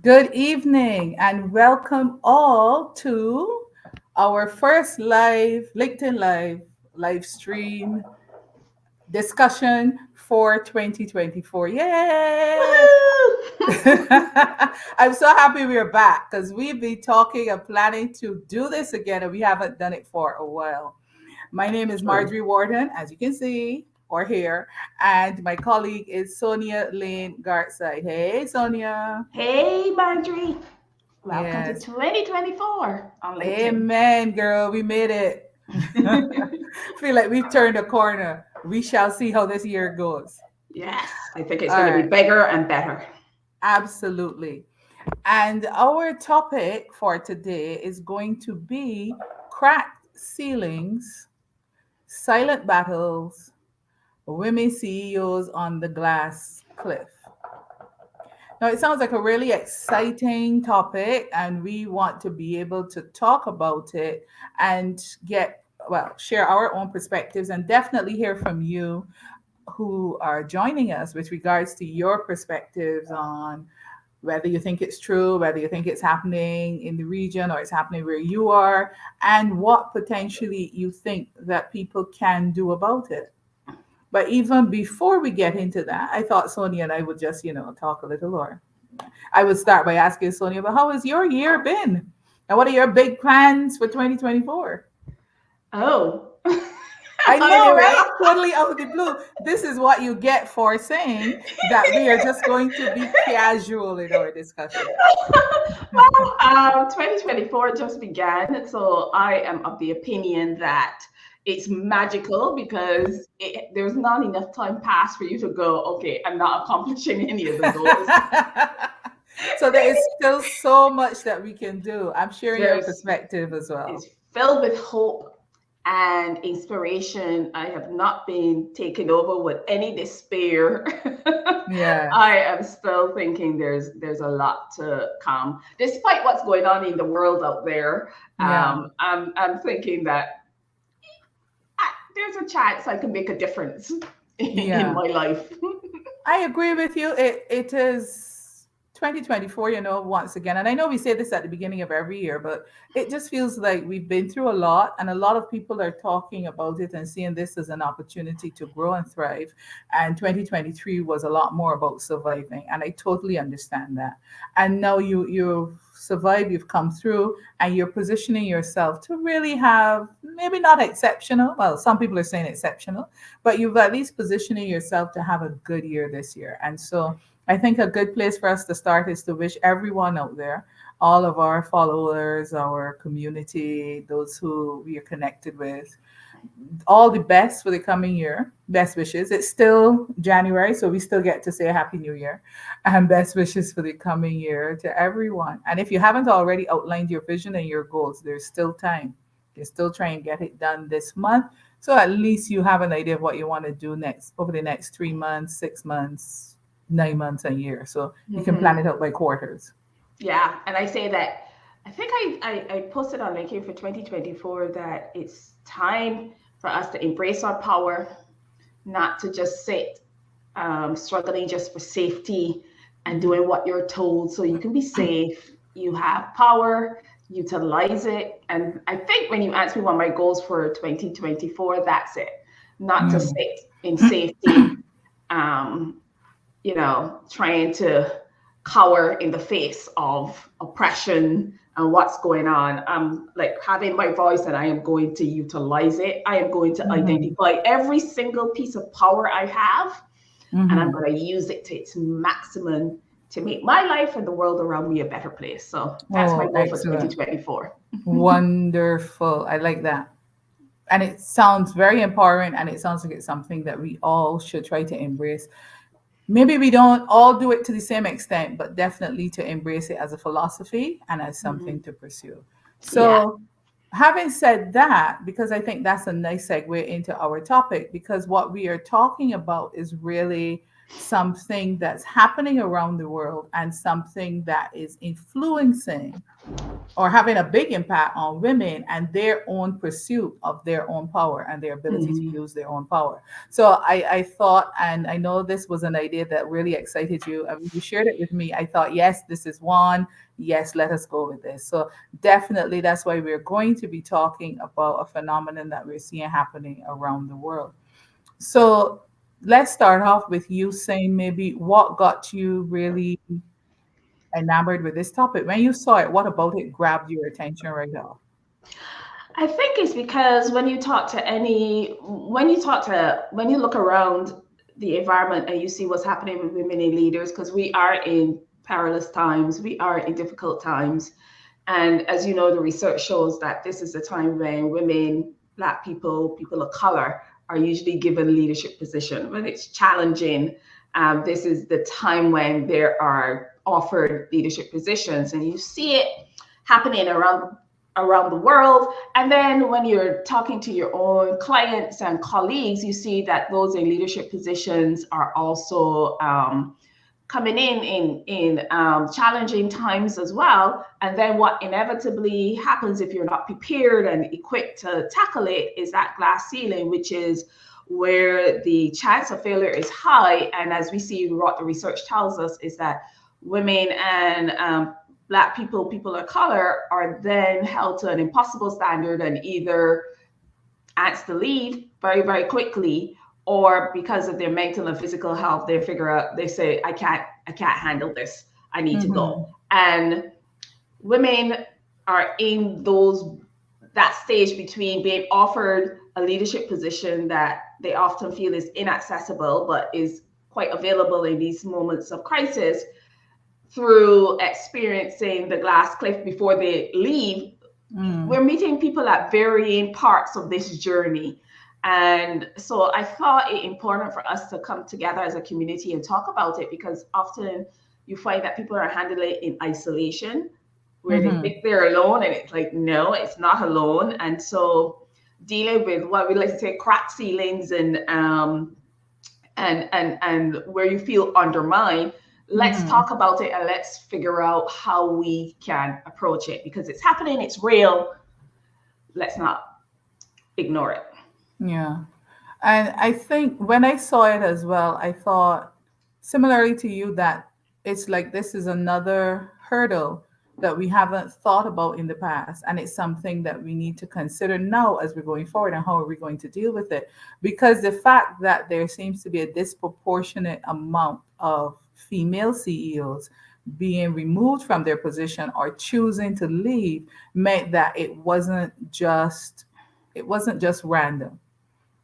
Good evening and welcome all to our first live LinkedIn live stream discussion for 2024. Yay! Woo! I'm so happy we're back because we've been talking and planning to do this again and we haven't done it for a while. My name is True. Marjorie Warden, as you can see or hear, and my colleague is Sonia Lane Gartside. Hey, Sonia. Hey, Marjorie. Welcome to Yes. 2024 on LinkedIn. Amen, girl. We made it. Feel like we've turned a corner. We shall see how this year goes. Yes, I think it's All going to be right. bigger and better. Absolutely. And our topic for today is going to be cracked ceilings, silent battles, women CEOs on the glass cliff. Now, it sounds like a really exciting topic, and we want to be able to talk about it and share our own perspectives and definitely hear from you who are joining us with regards to your perspectives on whether you think it's true, whether you think it's happening in the region or it's happening where you are, and what potentially you think that people can do about it. But even before we get into that, I thought Sonia and I would just, talk a little more. I would start by asking Sonia, but how has your year been? And what are your big plans for 2024? Oh, I I know, right? Totally out of the blue. This is what you get for saying that we are just going to be casual in our discussion. well, 2024 just began, so I am of the opinion that it's magical because there's not enough time passed for you to go, okay, I'm not accomplishing any of the goals. So there is still so much that we can do. I'm sharing your There's perspective as It's well. filled with hope and inspiration. I have not been taken over with any despair. Yeah. I am still thinking there's a lot to come, despite what's going on in the world out there. Yeah. I'm thinking that there's a chance I can make a difference in Yeah. my life. I agree with you. It is 2024, once again. And I know we say this at the beginning of every year, but it just feels like we've been through a lot and a lot of people are talking about it and seeing this as an opportunity to grow and thrive. And 2023 was a lot more about surviving. And I totally understand that. And now you've survived, you've come through, and you're positioning yourself to really have maybe not exceptional. Well, some people are saying exceptional, but you've at least positioning yourself to have a good year this year. And so I think a good place for us to start is to wish everyone out there, all of our followers, our community, those who we are connected with, all the best for the coming year. Best wishes. It's still January, so we still get to say Happy New Year. And best wishes for the coming year to everyone. And if you haven't already outlined your vision and your goals, there's still time. You can still try and get it done this month. So at least you have an idea of what you want to do next over the next 3 months, 6 months, 9 months, a year. So you can plan Mhm. it out by quarters. Yeah, and I say that I think I posted on LinkedIn for 2024 that it's time for us to embrace our power, not to just sit struggling just for safety and doing what you're told so you can be safe. You have power, utilize it. And I think when you ask me what my goals for 2024, that's it. Not to Mm. sit in safety, um, trying to cower in the face of oppression and what's going on. I'm like having my voice and I am going to utilize it. I am going to Mhm. identify every single piece of power I have and I'm Mhm. going to use it to its maximum to make my life and the world around me a better place. So that's my Oh, goal for excellent. 2024. Wonderful. I like that. And it sounds very empowering and it sounds like it's something that we all should try to embrace. Maybe we don't all do it to the same extent, but definitely to embrace it as a philosophy and as something Mhm. to pursue. Yeah. So, having said that, because I think that's a nice segue into our topic, because what we are talking about is really something that's happening around the world and something that is influencing or having a big impact on women and their own pursuit of their own power and their ability to Mhm. use their own power. So I thought, and I know this was an idea that really excited you. And when you shared it with me, I thought, yes, this is one. Yes, let us go with this. So definitely that's why we're going to be talking about a phenomenon that we're seeing happening around the world. So let's start off with you saying maybe what got you really enamored with this topic. When you saw it, what about it grabbed your attention right off? I think it's because when you look around the environment and you see what's happening with women in leaders, because we are in perilous times, we are in difficult times. And as you know, the research shows that this is a time when women, Black people, people of color are usually given leadership position. When it's challenging, this is the time when there are offered leadership positions, and you see it happening around the world. And then when you're talking to your own clients and colleagues, you see that those in leadership positions are also coming in challenging times as well. And then what inevitably happens if you're not prepared and equipped to tackle it is that glass ceiling, which is where the chance of failure is high. And as we see, what the research tells us is that women and Black people, people of color, are then held to an impossible standard and either asked to leave very, very quickly, or because of their mental and physical health, they say, I can't handle this. I need to go. Mm-hmm. And women are in that stage between being offered a leadership position that they often feel is inaccessible, but is quite available in these moments of crisis, through experiencing the glass cliff before they leave. Mm. We're meeting people at varying parts of this journey. And so I thought it important for us to come together as a community and talk about it, because often you find that people are handling it in isolation, where they Mm-hmm. think they're alone, and it's like, no, it's not alone. And so dealing with what we like to say crack ceilings and where you feel undermined, let's Mm-hmm. talk about it and let's figure out how we can approach it, because it's happening, it's real. Let's not ignore it. Yeah. And I think when I saw it as well, I thought similarly to you that it's like this is another hurdle that we haven't thought about in the past. And it's something that we need to consider now as we're going forward and how are we going to deal with it. Because the fact that there seems to be a disproportionate amount of female CEOs being removed from their position or choosing to leave meant that it wasn't just random,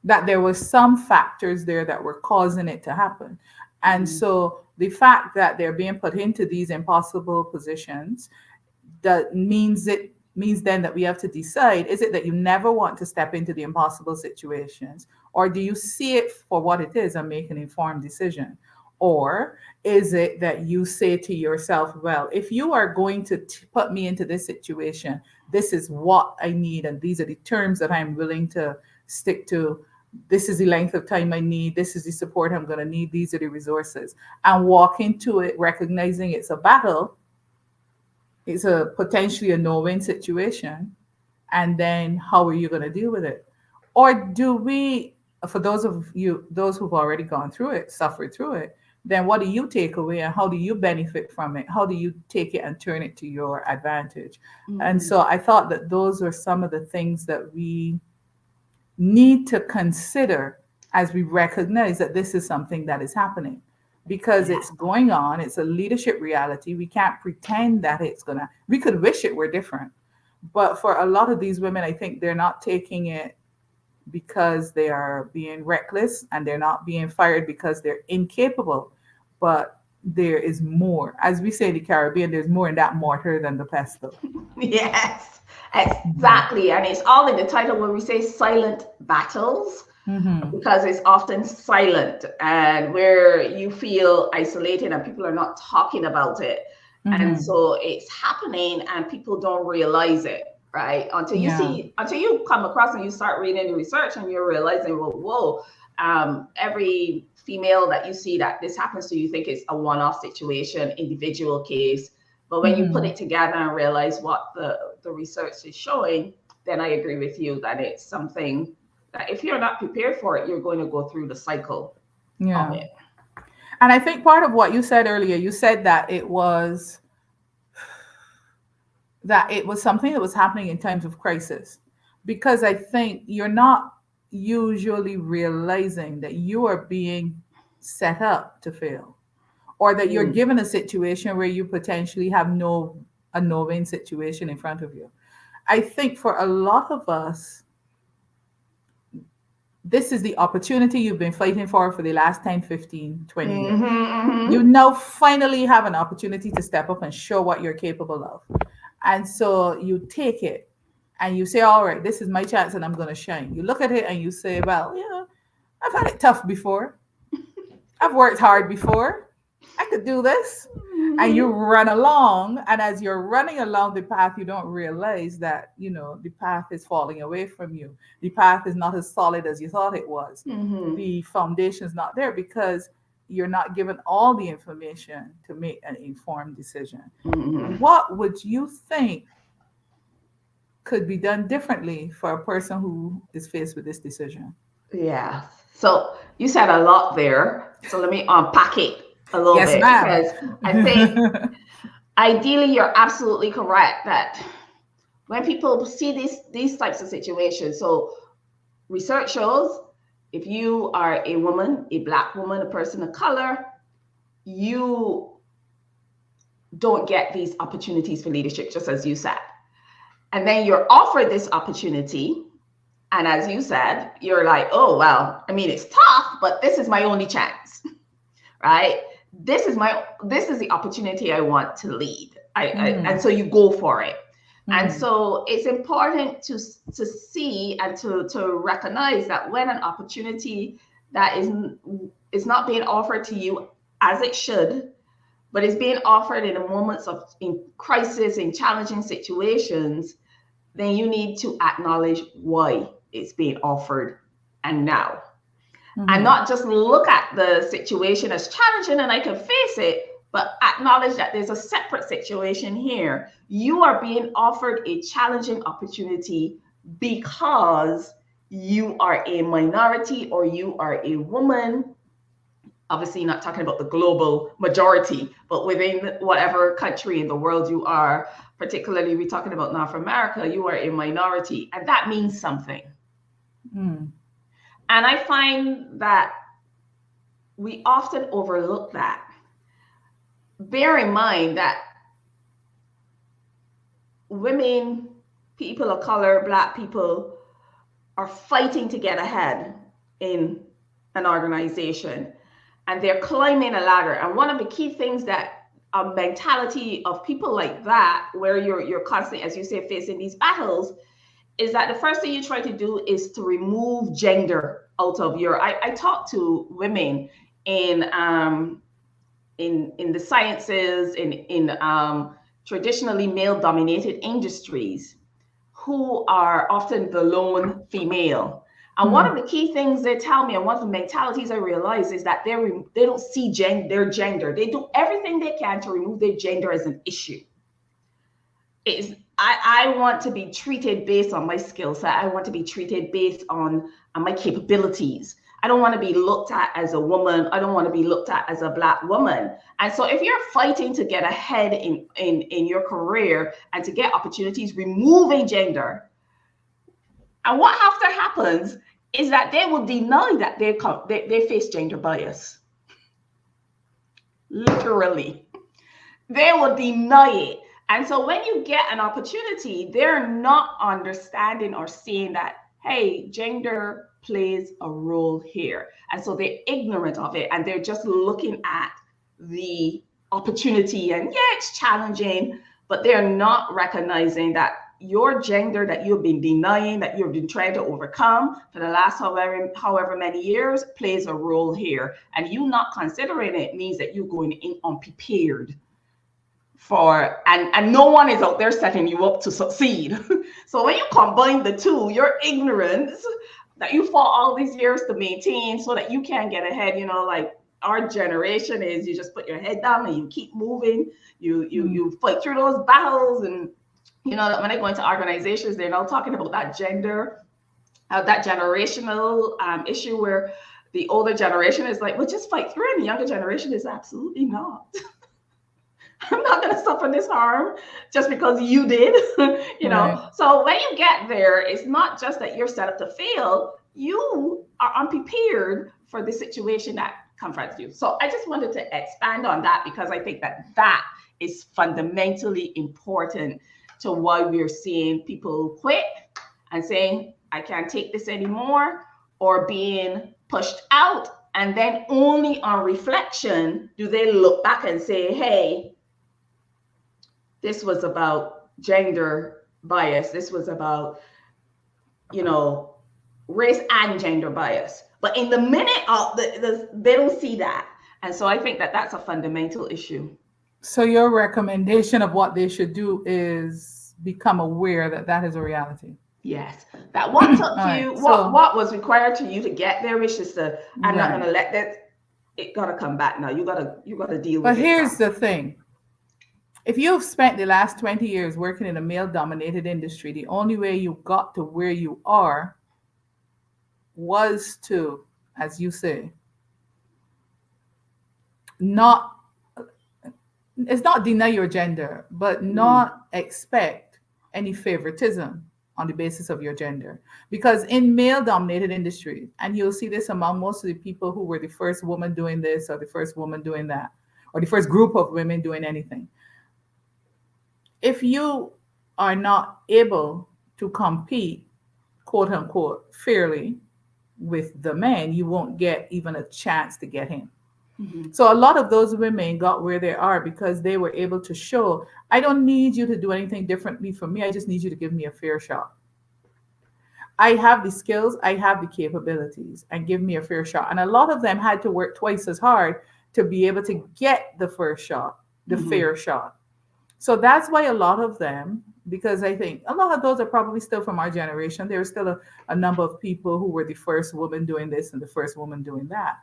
that there was some factors there that were causing it to happen. And Mm-hmm. so the fact that they're being put into these impossible positions, that means then that we have to decide, is it that you never want to step into the impossible situations, or do you see it for what it is and make an informed decision? Or is it that you say to yourself, well, if you are going to put me into this situation, this is what I need and these are the terms that I'm willing to stick to. This is the length of time I need, this is the support I'm going to need, these are the resources, and walk into it recognizing it's a battle, it's a potentially a no-win situation, and then how are you going to deal with it? Or do we, for those who've already gone through it, suffered through it, then what do you take away and how do you benefit from it? How do you take it and turn it to your advantage? And Mm-hmm. so I thought that those are some of the things that we need to consider as we recognize that this is something that is happening, because Yeah. it's going on. It's a leadership reality. We can't pretend that we could wish it were different. But for a lot of these women, I think they're not taking it because they are being reckless, and they're not being fired because they're incapable. But there is more. As we say in the Caribbean, there's more in that mortar than the pestle. Yes, Mhm. exactly. And it's all in the title when we say silent battles, Mhm. because it's often silent and where you feel isolated and people are not talking about it. And Mhm. so it's happening and people don't realize it, right? Yeah. Until you come across and you start reading the research and you're realizing, well, whoa, Every female that you see that this happens to, you think it's a one-off situation, individual case. But when you put it together and realize what the research is showing, then I agree with you that it's something that if you're not prepared for it, you're going to go through the cycle of Yeah. it. And I think part of what you said earlier, you said that it was something that was happening in times of crisis. Because I think you're not usually realizing that you are being set up to fail, or that you're Mm. given a situation where you potentially have a no-win situation in front of you. I think for a lot of us, this is the opportunity you've been fighting for the last 10, 15, 20 years. You now finally have an opportunity to step up and show what you're capable of. And so you take it and you say, all right, this is my chance and I'm going to shine. You look at it and you say, well, yeah, I've had it tough before. I've worked hard before. I could do this. And you run along. And as you're running along the path, you don't realize that, the path is falling away from you. The path is not as solid as you thought it was. The foundation is not there because you're not given all the information to make an informed decision. What would you think could be done differently for a person who is faced with this decision? Yeah. So you said a lot there. So let me unpack it a little Yes, bit, ma'am. because I think ideally you're absolutely correct that when people see these types of situations, so research shows if you are a woman, a Black woman, a person of color, you don't get these opportunities for leadership, just as you said. And then you're offered this opportunity. And as you said, you're like, oh, well, I mean, it's tough, but this is my only chance, right? This is the opportunity I want to lead. And so you go for it. And so it's important to see and to recognize that when an opportunity that is not being offered to you as it should, but is being offered in the moments of in crisis, in challenging situations, then you need to acknowledge why it's being offered and now. And not just look at the situation as challenging and I can face it, but acknowledge that there's a separate situation here. You are being offered a challenging opportunity because you are a minority or you are a woman. Obviously, not talking about the global majority, but within whatever country in the world you are, particularly we're talking about North America, you are a minority, and that means something. And I find that we often overlook that. Bear in mind that women, people of color, Black people are fighting to get ahead in an organization, and they're climbing a ladder. And one of the key things that a mentality of people like that, where you're constantly, as you say, facing these battles, is that the first thing you try to do is to remove gender out of your. I talk to women in the sciences, in traditionally male-dominated industries, who are often the lone female. And one of the key things they tell me, and one of the mentalities I realize, is that they don't see their gender. They do everything they can to remove their gender as an issue. I want to be treated based on my skill set. I want to be treated based on my capabilities. I don't want to be looked at as a woman. I don't want to be looked at as a Black woman. And so if you're fighting to get ahead in your career and to get opportunities, removing gender, and what after happens is that they will deny that they face gender bias. Literally. They will deny it. And so when you get an opportunity, they're not understanding or seeing that, hey, gender plays a role here. And so they're ignorant of it, and they're just looking at the opportunity, and yeah, it's challenging, but they're not recognizing that your gender that you've been denying, that you've been trying to overcome for the last however many years, plays a role here. And you not considering it means that you're going in unprepared for, and no one is out there setting you up to succeed. So when you combine the two, your ignorance that you fought all these years to maintain so that you can get ahead. Like our generation is, you just put your head down and you keep moving. You fight through those battles. And that when I go into organizations, they're now talking about that gender, that generational issue, where the older generation is like, well, just fight through it. And the younger generation is absolutely not. I'm not going to suffer this harm just because you did, Right. So when you get there, it's not just that you're set up to fail. You are unprepared for the situation that confronts you. So I just wanted to expand on that, because I think that is fundamentally important to why we're seeing people quit and saying, I can't take this anymore, or being pushed out. And then only on reflection do they look back and say, hey, this was about gender bias. This was about, race and gender bias. But in the minute of they don't see that. And so I think that that's a fundamental issue. So your recommendation of what they should do is become aware that that is a reality. Yes. That what took All you, right, so what was required to you to get there, which is I'm not right. gonna let that, it gotta come back now. You gotta deal with But it here's now. the thing. If you've spent the last 20 years working in a male-dominated industry, the only way you got to where you are was to, as you say, not it's not deny your gender, but not expect any favoritism on the basis of your gender. Because in male dominated industries, and you'll see this among most of the people who were the first woman doing this or the first woman doing that, or the first group of women doing anything, if you are not able to compete, quote unquote, fairly with the men, you won't get even a chance to get in. So a lot of those women got where they are because they were able to show, I don't need you to do anything differently from me. I just need you to give me a fair shot. I have the skills, I have the capabilities, and give me a fair shot. And a lot of them had to work twice as hard to be able to get the first shot, the fair shot. So that's why a lot of them, because I think a lot of those are probably still from our generation. There are still a number of people who were the first woman doing this and the first woman doing that.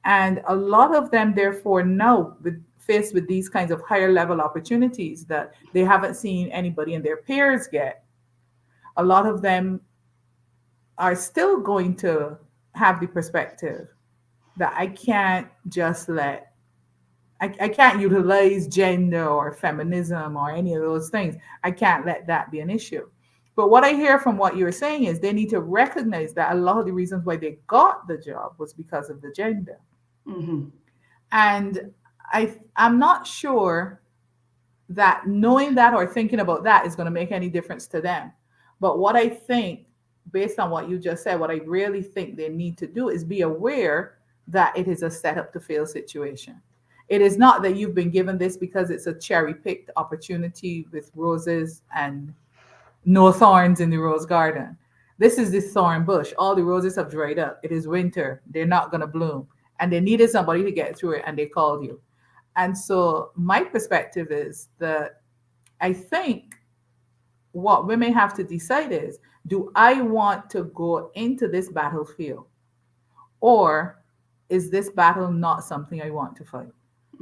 And a lot of them, therefore, now faced with these kinds of higher level opportunities that they haven't seen anybody in their peers get, a lot of them are still going to have the perspective that I can't just I can't utilize gender or feminism or any of those things. I can't let that be an issue. But what I hear from what you're saying is they need to recognize that a lot of the reasons why they got the job was because of the gender. And I'm not sure that knowing that or thinking about that is going to make any difference to them. But what I think, based on what you just said, what I really think they need to do is be aware that it is a setup to fail situation. It is not that you've been given this because it's a cherry picked opportunity with roses and no thorns in the rose garden. This is the thorn bush. All the roses have dried up. It is winter. They're not going to bloom. And they needed somebody to get through it, and they called you. And so my perspective is that I think what women have to decide is, do I want to go into this battlefield, or is this battle not something I want to fight?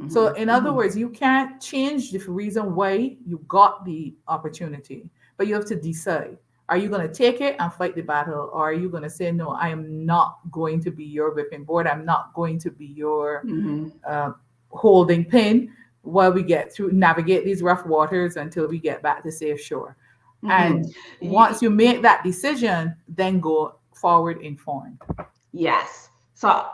So in other words, you can't change the reason why you got the opportunity, but you have to decide. Are you going to take it and fight the battle? Or are you going to say, no, I am not going to be your whipping board. I'm not going to be your holding pin while we navigate these rough waters until we get back to safe shore. And once you make that decision, then go forward informed. Yes. So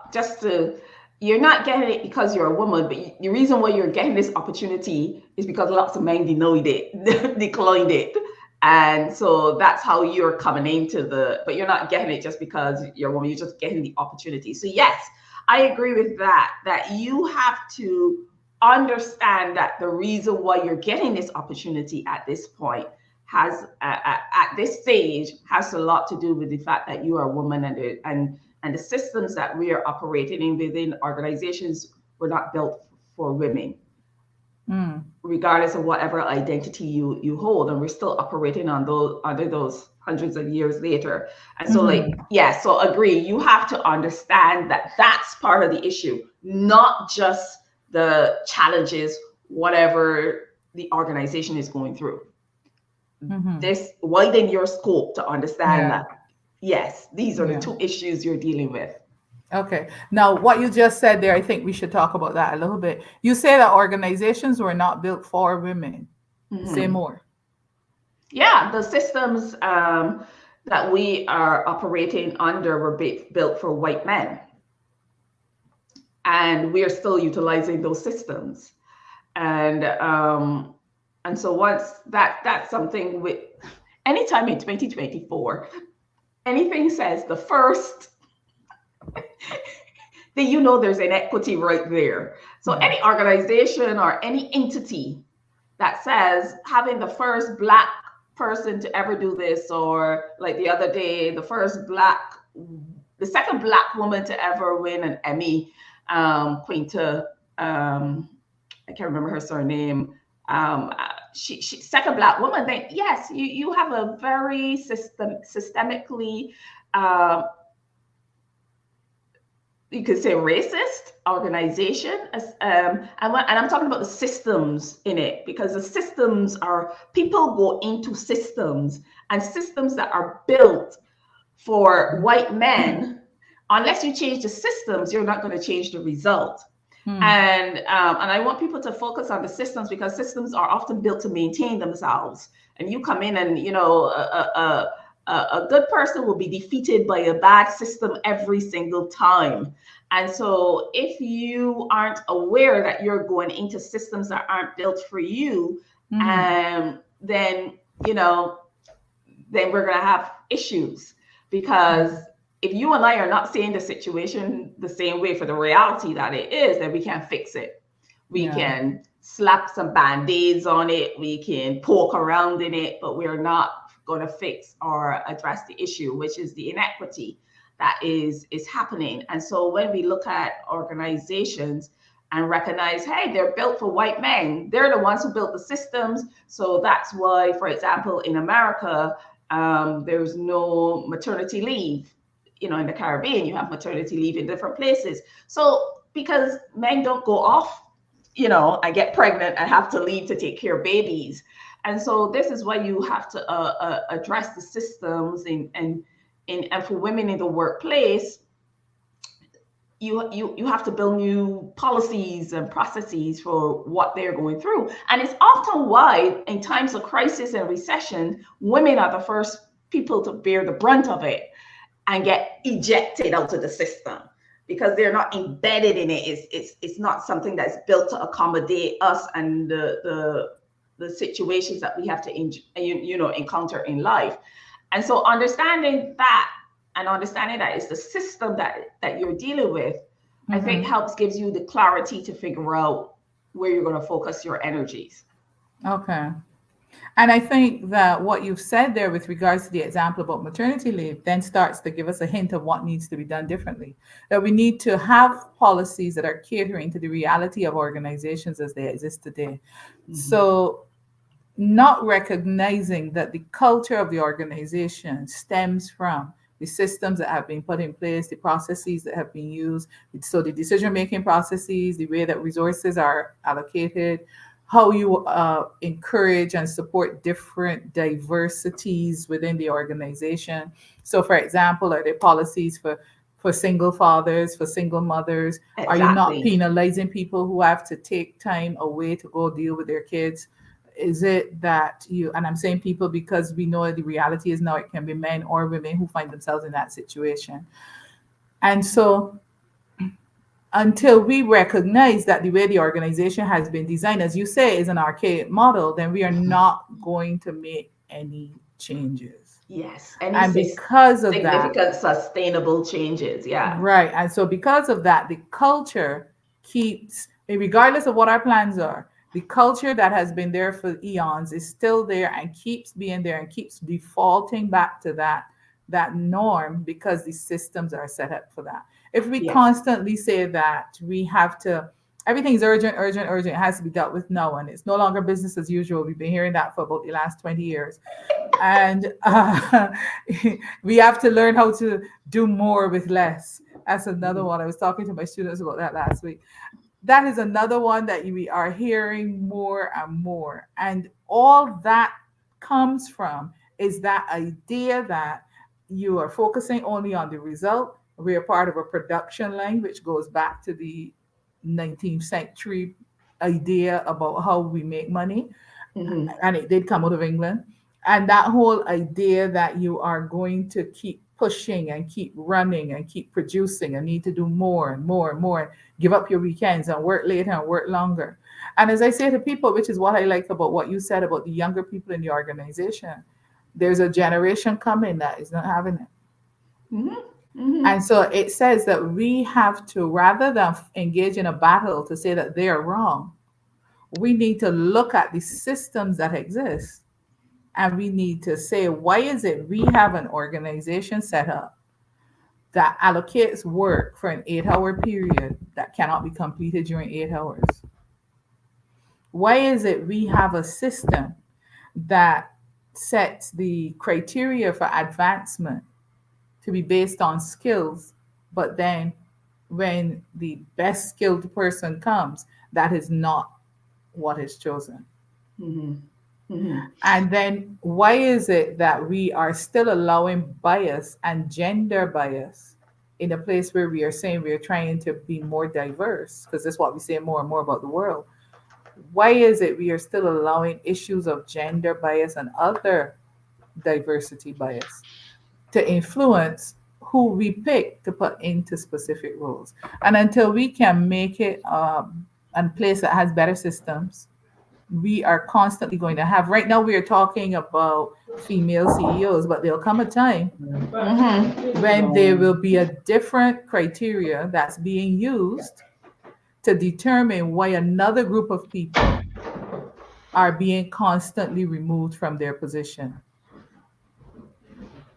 you're not getting it because you're a woman, but the reason why you're getting this opportunity is because lots of men denied it, declined it. And so that's how you're coming into but you're not getting it just because you're a woman, you're just getting the opportunity. So yes, I agree with that you have to understand that the reason why you're getting this opportunity at this point at this stage has a lot to do with the fact that you are a woman, and the systems that we are operating in within organizations were not built for women. Regardless of whatever identity you hold, and we're still operating under those hundreds of years later. And so, like, Mm-hmm. yeah, so agree. You have to understand that that's part of the issue, not just the challenges, whatever the organization is going through. Mm-hmm. This widen your scope to understand Yeah. that, yes, these are the Yeah. two issues you're dealing with. Okay. Now, what you just said there, I think we should talk about that a little bit. You say that organizations were not built for women. Say Mhm. more. Yeah, the systems that we are operating under were built for white men, and we are still utilizing those systems. And so once that's something with anytime in 2024, anything says the first, then you know there's inequity right there. So Yeah. any organization or any entity that says having the first Black person to ever do this, or like the other day, the second Black woman to ever win an Emmy, Quinta, I can't remember her surname. She second Black woman. Then yes, you have a very systemically, um, you could say racist organization, and I'm talking about the systems in it, because the systems are, people go into systems, and systems that are built for white men, unless you change the systems, you're not going to change the result. Hmm. And I want people to focus on the systems, because systems are often built to maintain themselves. And you come in and, you know, a good person will be defeated by a bad system every single time. And so if you aren't aware that you're going into systems that aren't built for you, Mm-hmm. then, you know, then we're going to have issues, because Yeah. if you and I are not seeing the situation the same way for the reality that it is, then we can't fix it. We Yeah. can slap some band-aids on it, we can poke around in it, but we're not going to fix or address the issue, which is the inequity that is happening. And so when we look at organizations and recognize, hey, they're built for white men, they're the ones who built the systems. So that's why, for example, in America, there's no maternity leave. You know, in the Caribbean, you have maternity leave in different places. So because men don't go off, you know, and get pregnant and have to leave to take care of babies. And so this is why you have to address the systems, and for women in the workplace, you have to build new policies and processes for what they're going through. And it's often why in times of crisis and recession, women are the first people to bear the brunt of it and get ejected out of the system, because they're not embedded in it. It's not something that's built to accommodate us and the situations that we have to encounter in life. And so understanding that, and understanding that it's the system that you're dealing with, I think Mm-hmm. helps, gives you the clarity to figure out where you're going to focus your energies. Okay. And I think that what you've said there with regards to the example about maternity leave then starts to give us a hint of what needs to be done differently. That we need to have policies that are catering to the reality of organizations as they exist today. Mhm. So, not recognizing that the culture of the organization stems from the systems that have been put in place, the processes that have been used. So the decision making processes, the way that resources are allocated, how you encourage and support different diversities within the organization. So, for example, are there policies for single fathers, for single mothers? Are you not Exactly. penalizing people who have to take time away to go deal with their kids? Is it that you, and I'm saying people because we know the reality is now it can be men or women who find themselves in that situation. And so until we recognize that the way the organization has been designed, as you say, is an archaic model, then we are not going to make any changes. Yes. Any And because of that, significant sustainable changes. Yeah. right. And so, because of that, the culture keeps, regardless of what our plans are, the culture that has been there for eons is still there and keeps being there and keeps defaulting back to that norm because the systems are set up for that. If we Yes. constantly say that we have to Everything's urgent, urgent, urgent. It has to be dealt with now, and it's no longer business as usual. We've been hearing that for about the last 20 years. And we have to learn how to do more with less. That's another Mhm. one. I was talking to my students about that last week. That is another one that we are hearing more and more. And all that comes from is that idea that you are focusing only on the result. We are part of a production line, which goes back to the 19th century idea about how we make money, Mhm. and it did come out of England. And that whole idea that you are going to keep pushing and keep running and keep producing and need to do more and more and more, give up your weekends and work later and work longer. And as I say to people, which is what I like about what you said about the younger people in the organization, there's a generation coming that is not having it. Mhm. Mhm. And so it says that we have to, rather than engage in a battle to say that they are wrong, we need to look at the systems that exist, and we need to say, why is it we have an organization set up that allocates work for an 8 hour period that cannot be completed during 8 hours? Why is it we have a system that sets the criteria for advancement to be based on skills, but then when the best skilled person comes, that is not what is chosen? Mhm. Mhm. And then why is it that we are still allowing bias and gender bias in a place where we are saying we are trying to be more diverse? Because that's what we say more and more about the world. Why is it we are still allowing issues of gender bias and other diversity bias to influence who we pick to put into specific roles? And until we can make it a place that has better systems, we are constantly going to have. Right now, we are talking about female CEOs, but there'll come a time when there will be a different criteria that's being used to determine why another group of people are being constantly removed from their position.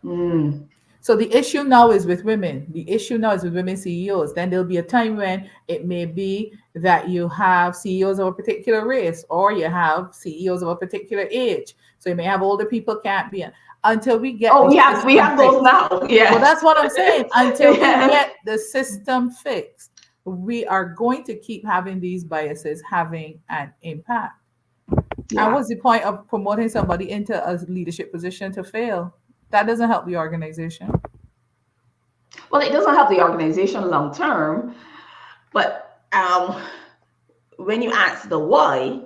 Mhm. So the issue now is with women. The issue now is with women CEOs. Then there'll be a time when it may be that you have CEOs of a particular race, or you have CEOs of a particular age. So you may have older people can't be in, until we get Oh, the we system have those fixed. now. Well, Yeah. that's what I'm saying. Until we Yeah. get the system fixed, we are going to keep having these biases having an impact. And Yeah. what's the point of promoting somebody into a leadership position to fail? That doesn't help the organization. Well, it doesn't help the organization long term, but when you ask the why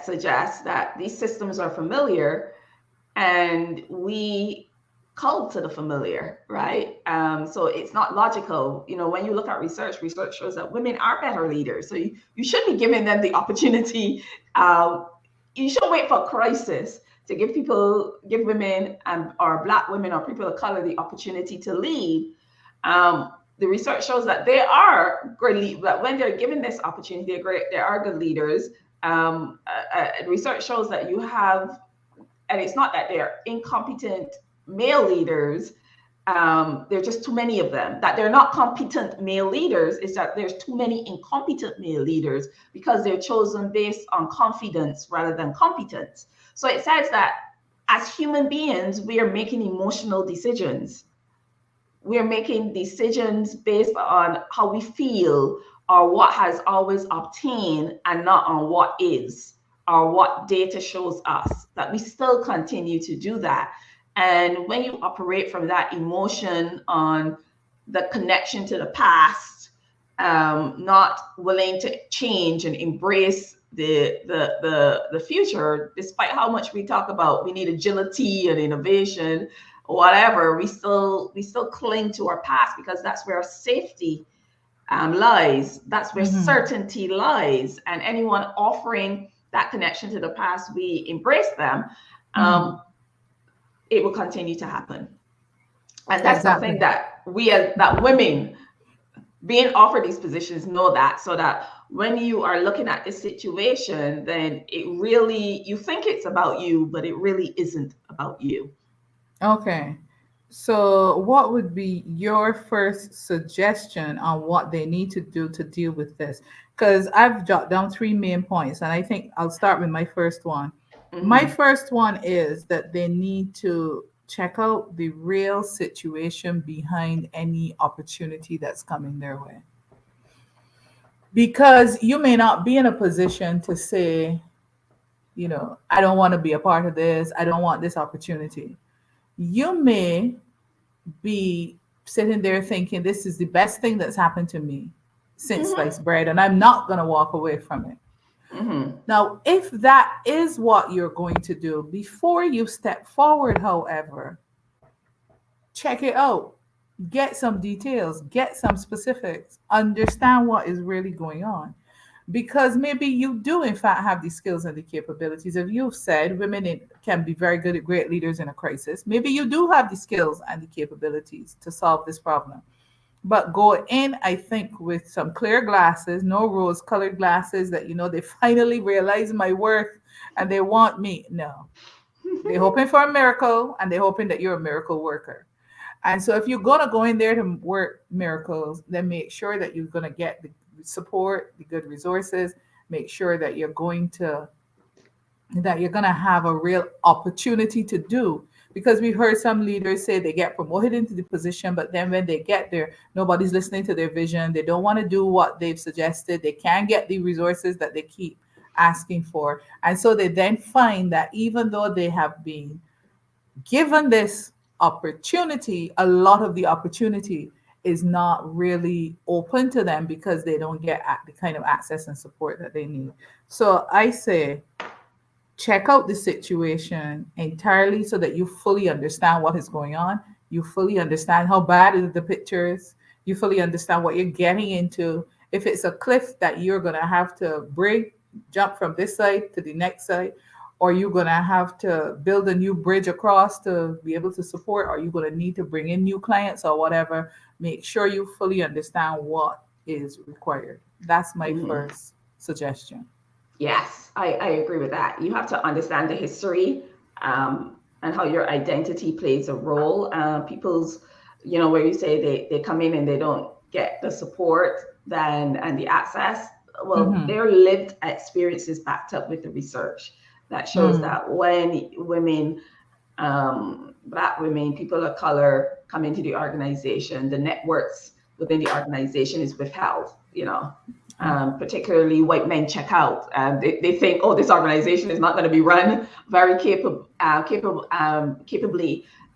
suggests that these systems are familiar, and we call to the familiar, right? So it's not logical. When you look at research shows that women are better leaders. So you should be giving them the opportunity. Um, you shouldn't wait for a crisis to give women or Black women or people of color the opportunity to lead. The research shows that they are great, but when they're given this opportunity, they're great. They are good leaders. Research shows that you have, and it's not that they're incompetent male leaders. There are just too many of them. That they're not competent male leaders is that there's too many incompetent male leaders because they're chosen based on confidence rather than competence. So it says that as human beings, we are making emotional decisions. We are making decisions based on how we feel or what has always obtained, and not on what is or what data shows us. That we still continue to do that. And when you operate from that emotion on the connection to the past, not willing to change and embrace the future, despite how much we talk about we need agility and innovation, whatever, we still cling to our past because that's where safety lies. That's where Mm-hmm. certainty lies. And anyone offering that connection to the past, we embrace them. Mm-hmm. Um, it will continue to happen, and that's something Exactly. that that women being offered these positions know that, so that when you are looking at this situation, then you think it's about you, but it really isn't about you. Okay. So, what would be your first suggestion on what they need to do to deal with this? Because I've jotted down three main points, and I think I'll start with my first one. My Mm-hmm. first one is that they need to check out the real situation behind any opportunity that's coming their way. Because you may not be in a position to say, I don't want to be a part of this, I don't want this opportunity. You may be sitting there thinking this is the best thing that's happened to me since Mm-hmm. sliced bread and I'm not going to walk away from it. Mm-hmm. Now, if that is what you're going to do, before you step forward, however, check it out. Get some details, get some specifics, understand what is really going on. Because maybe you do, in fact, have the skills and the capabilities. If you've said can be very good at great leaders in a crisis, maybe you do have the skills and the capabilities to solve this problem. But go in, I think, with some clear glasses, no rose colored glasses that, they finally realize my worth and they want me. No, they're hoping for a miracle and they're hoping that you're a miracle worker. And so if you're gonna go in there to work miracles, then make sure that you're gonna get the support, the good resources. Make sure that you're gonna have a real opportunity to do. Because we've heard some leaders say they get promoted into the position, but then when they get there, nobody's listening to their vision. They don't want to do what they've suggested. They can't get the resources that they keep asking for. And so they then find that even though they have been given this opportunity, a lot of the opportunity is not really open to them because they don't get the kind of access and support that they need. So I say, check out the situation entirely so that you fully understand what is going on. You fully understand how bad the picture is. You fully understand what you're getting into. If it's a cliff that you're going to have to break, jump from this side to the next side, or you're going to have to build a new bridge across to be able to support, or you're going to need to bring in new clients or whatever, make sure you fully understand what is required. That's my Mm-hmm. first suggestion. Yes, I agree with that. You have to understand the history, and how your identity plays a role. People's, where you say they come in and they don't get the support then and the access. Well, Mm-hmm. their lived experiences backed up with the research that shows Mm. that when women, Black women, people of color come into the organization, the networks within the organization is withheld, particularly white men check out. They think, oh, this organization is not going to be run very capably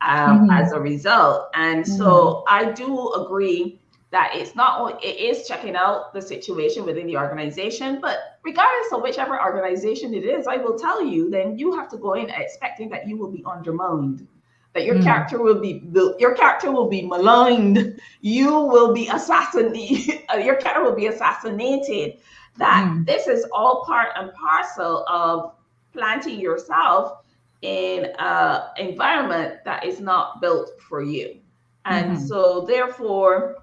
as Mhm. a result. And Mhm. so I do agree that it's not only, it is checking out the situation within the organization, but regardless of whichever organization it is, I will tell you, then you have to go in expecting that you will be undermined, that Mm. your character will be maligned, you will be assassinated, your character will be assassinated. That Mm. this is all part and parcel of planting yourself in an environment that is not built for you. And Mhm. so therefore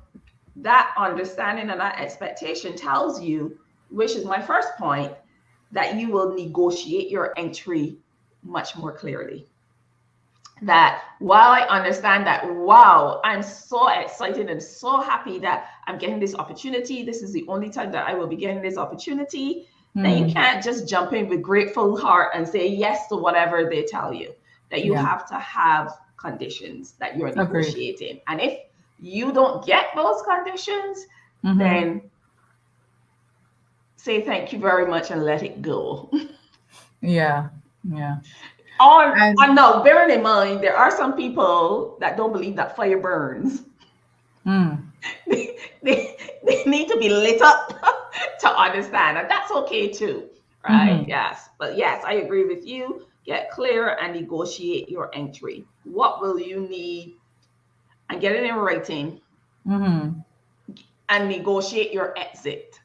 that understanding and that expectation tells you, which is my first point, that you will negotiate your entry much more clearly. That while I understand that, wow, I'm so excited and so happy that I'm getting this opportunity, this is the only time that I will be getting this opportunity, then you Mm. can't just jump in with grateful heart and say yes to whatever they tell you. That you Yeah. have to have conditions that you're Agreed. negotiating. And if you don't get those conditions, Mhm. then say thank you very much and let it go. Yeah. Yeah. Or And no, bearing in mind, there are some people that don't believe that fire burns. mm. They need to be lit up to understand, and that's okay too, right? Mhm. Yes, but yes, I agree with you. Get clear and negotiate your entry. What will you need? And get it in writing Mhm. and negotiate your exit.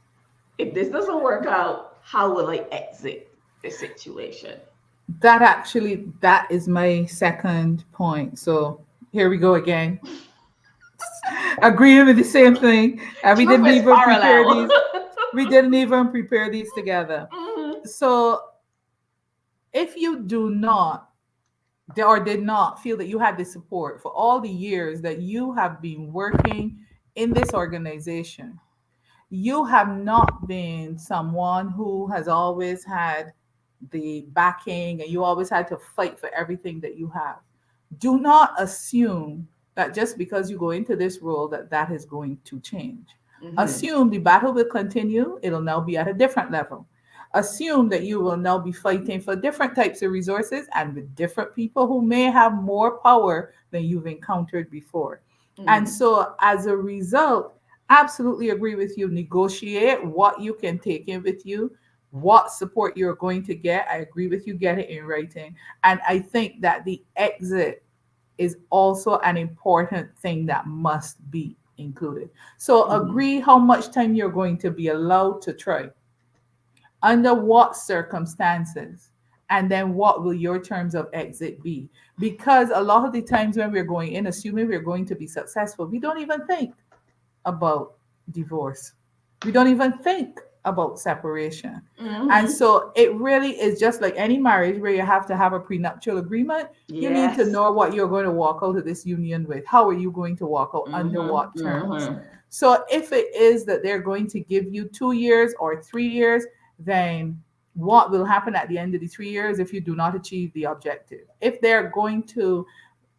If this doesn't work out, how will I exit the situation? That is my second point. So here we go again. Agreeing with the same thing. And we Truth didn't is even prepare parallel. these. We didn't even prepare these together. Mhm. So if you do not or did not feel that you had the support for all the years that you have been working in this organization. You have not been someone who has always had the backing and you always had to fight for everything that you have. Do not assume that just because you go into this role that that is going to change. Mm-hmm. Assume the battle will continue. It'll now be at a different level. Assume that you will now be fighting for different types of resources and with different people who may have more power than you've encountered before. And Mm-hmm. so, as a result, absolutely agree with you. Negotiate what you can take in with you, what support you're going to get. I agree with you, get it in writing. And I think that the exit is also an important thing that must be included. So Mm-hmm. agree how much time you're going to be allowed to try, under what circumstances, and then what will your terms of exit be. Because a lot of the times when we're going in assuming we're going to be successful, we don't even think about divorce. We don't even think about separation. And Mm-hmm. so it really is just like any marriage where you have to have a prenuptial agreement. You need to Yes. know what you're going to walk out of this union with. How are you going to walk out? Under Mm-hmm. what terms? Mm-hmm. So if it is that they're going to give you 2 years or 3 years, then what will happen at the end of the 3 years if you do not achieve the objective? If they're going to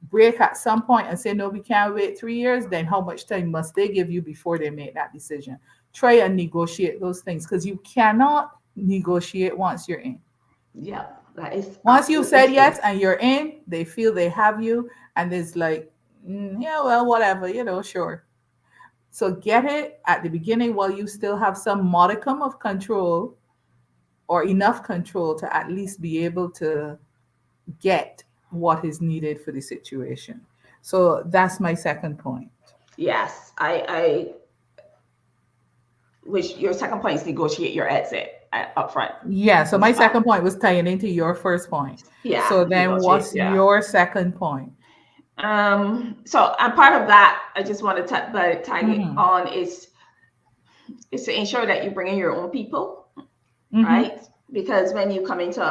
break at some point and say, no, we can't wait 3 years, then how much time must they give you before they make that decision? Try and negotiate those things because you cannot negotiate once you're in. Yep. That is Once you've absolutely said true. yes and you're in, they feel they have you, and it's like, yeah, well, whatever, sure. So get it at the beginning while you still have some modicum of control or enough control to at least be able to get what is needed for the situation. So that's my second point. Yes. Which your second point is negotiate your exit up front Yeah, so from the my start. second point was tying into your first point. Yeah, So then negotiate. what's Yeah. your second point? So and part of that, I just want to tag it Mm-hmm. on is to ensure that you bring in your own people, Mm-hmm. right? Because when you come into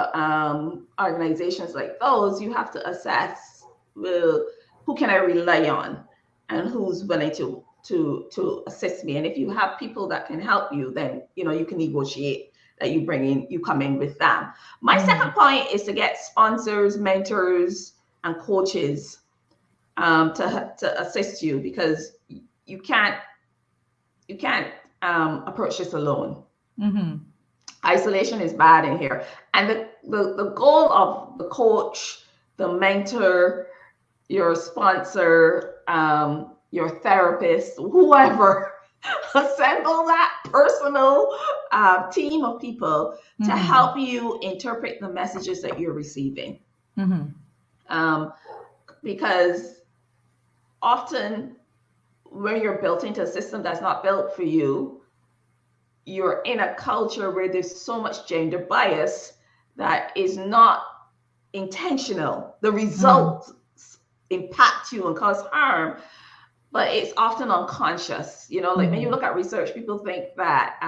organizations like those, you have to assess, well, who can I rely on, and who's willing to assist me. And if you have people that can help you, then you can negotiate that you come in with them. My Mm-hmm. second point is to get sponsors, mentors, and coaches to assist you, because you can't you can't approach this alone. Mm-hmm. Isolation is bad in here. And the goal of the coach, the mentor, your sponsor, your therapist, whoever, assemble that personal team of people to Mm-hmm. help you interpret the messages that you're receiving. Mm-hmm. Um, because often when you're built into a system that's not built for you, you're in a culture where there's so much gender bias that is not intentional. The Mm-hmm. results impact you and cause harm, but it's often unconscious. Like when you Mm-hmm. look at research, people think that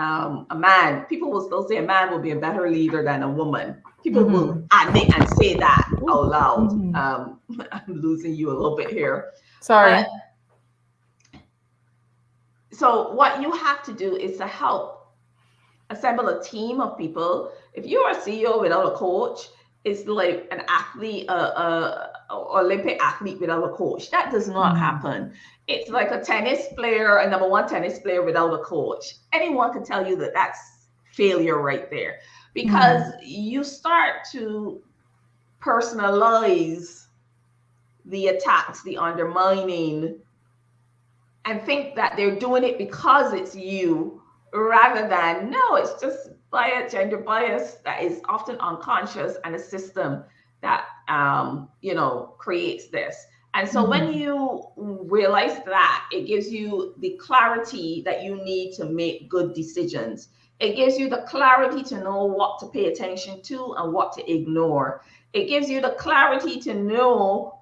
people will still say a man will be a better leader than a woman. People will Mm-hmm. admit and say that Ooh. out loud. Mm-hmm. I'm losing you a little bit here. But Sorry. so what you have to do is to help assemble a team of people. If you're a CEO without a coach, it's like an athlete, Olympic athlete without a coach. That does not Mm-hmm. happen. It's like a tennis player, a number one tennis player without a coach. Anyone can tell you that that's failure right there, because Mm-hmm. you start to personalize the attacks, the undermining, and think that they're doing it because it's you, rather than, no, it's just bias, gender bias that is often unconscious, and a system that creates this. And so when Mm-hmm. you realize that, it gives you the clarity that you need to make good decisions. It gives you the clarity to know what to pay attention to and what to ignore. It gives you the clarity to know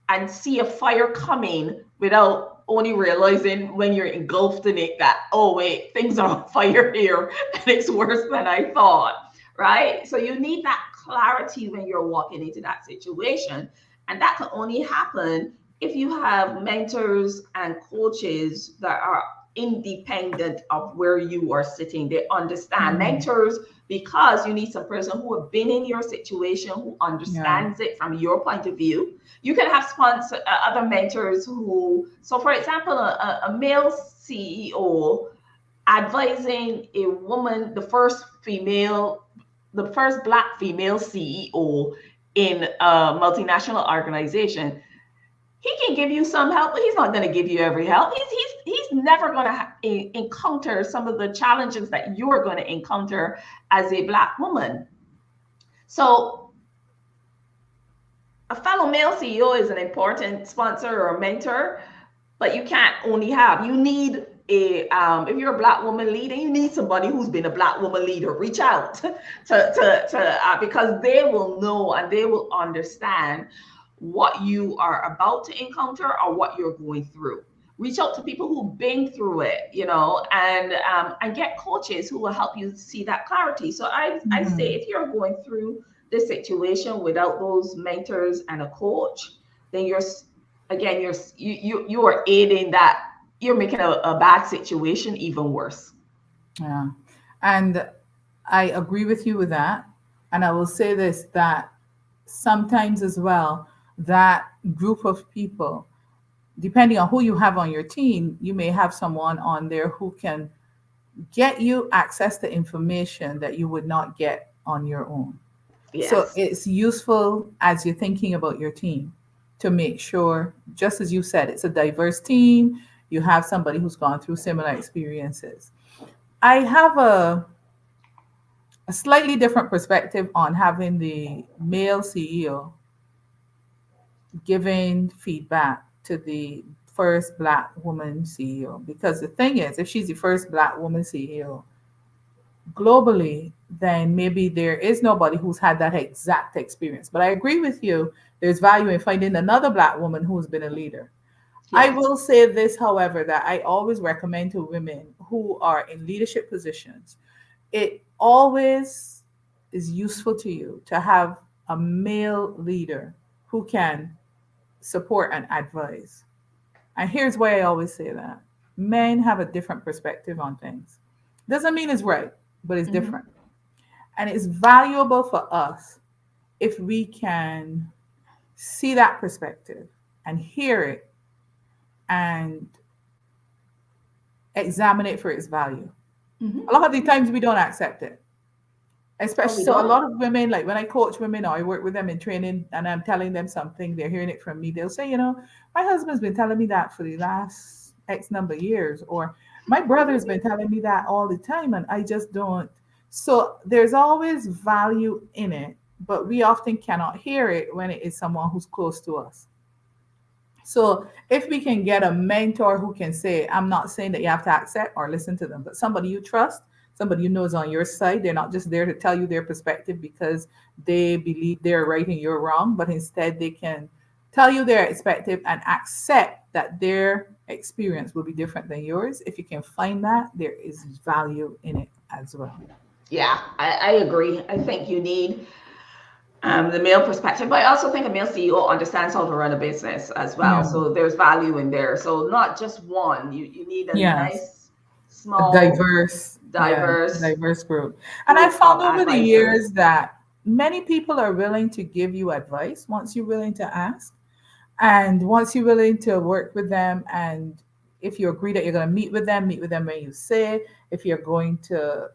and see a fire coming without only realizing when you're engulfed in it that, oh wait, things are on fire here and it's worse than I thought, right? So you need that clarity when you're walking into that situation. And that can only happen if you have mentors and coaches that are independent of where you are sitting. They understand Mm, mentors because you need some person who have been in your situation, who yeah. understands it from your point of view. You can have sponsor other mentors who, so for example, a male CEO advising a woman, the first black female CEO in a multinational organization. He can give you some help, but he's not going to give you every help. He's never going to encounter some of the challenges that you're going to encounter as a black woman. So a fellow male CEO is an important sponsor or mentor, but you can't only have. You need a if you're a black woman leader, you need somebody who's been a black woman leader. Reach out to because they will know and they will understand what you are about to encounter or what you're going through. Reach out to people who've been through it, and get coaches who will help you see that clarity. So I say Mhm. if you're going through this situation without those mentors and a coach, then you are aiding that, you're making a bad situation even worse. Yeah. And I agree with you with that. And I will say this, that sometimes as well, that group of people, depending on who you have on your team, you may have someone on there who can get you access to information that you would not get on your own. So Yes. it's useful as you're thinking about your team to make sure, just as you said, it's a diverse team. You have somebody who's gone through similar experiences. I have a slightly different perspective on having the male CEO giving feedback to the first black woman CEO. Because the thing is, if she's the first black woman CEO globally, then maybe there is nobody who's had that exact experience. But I agree with you, there's value in finding another black woman who's been a leader. I Yes. will say this, however, that I always recommend to women who are in leadership positions, it always is useful to you to have a male leader who can support and advise. And here's why I always say that men have a different perspective on things. Doesn't mean it's right, but it's Mm-hmm. different. And it's valuable for us if we can see that perspective and hear it and examine it for its value. A lot of the Mm-hmm. times we don't accept it. Oh, Especially we so a don't. lot of women, like when I coach women or I work with them in training and I'm telling them something, they're hearing it from me, they'll say, my husband's been telling me that for the last X number of years, or my brother's been telling me that all the time and I just don't. So there's always value in it, but we often cannot hear it when it is someone who's close to us. So if we can get a mentor who can say, I'm not saying that you have to accept or listen to them, but somebody you trust, somebody you know is on your side. They're not just there to tell you their perspective because they believe they're right and you're wrong, but instead they can tell you their perspective and accept that their experience will be different than yours. If you can find that, there is value in it as well. Yeah, I agree. I think you need the male perspective, but I also think a male CEO understands how to run a business as well. Yeah. So there's value in there. So not just one. You need a Yes. nice, A small, diverse, yeah, diverse diverse group. And I group of found over the advisors. years that many people are willing to give you advice once you're willing to ask. And once you're willing to work with them, and if you agree that you're going to meet with them when you say, if you're going to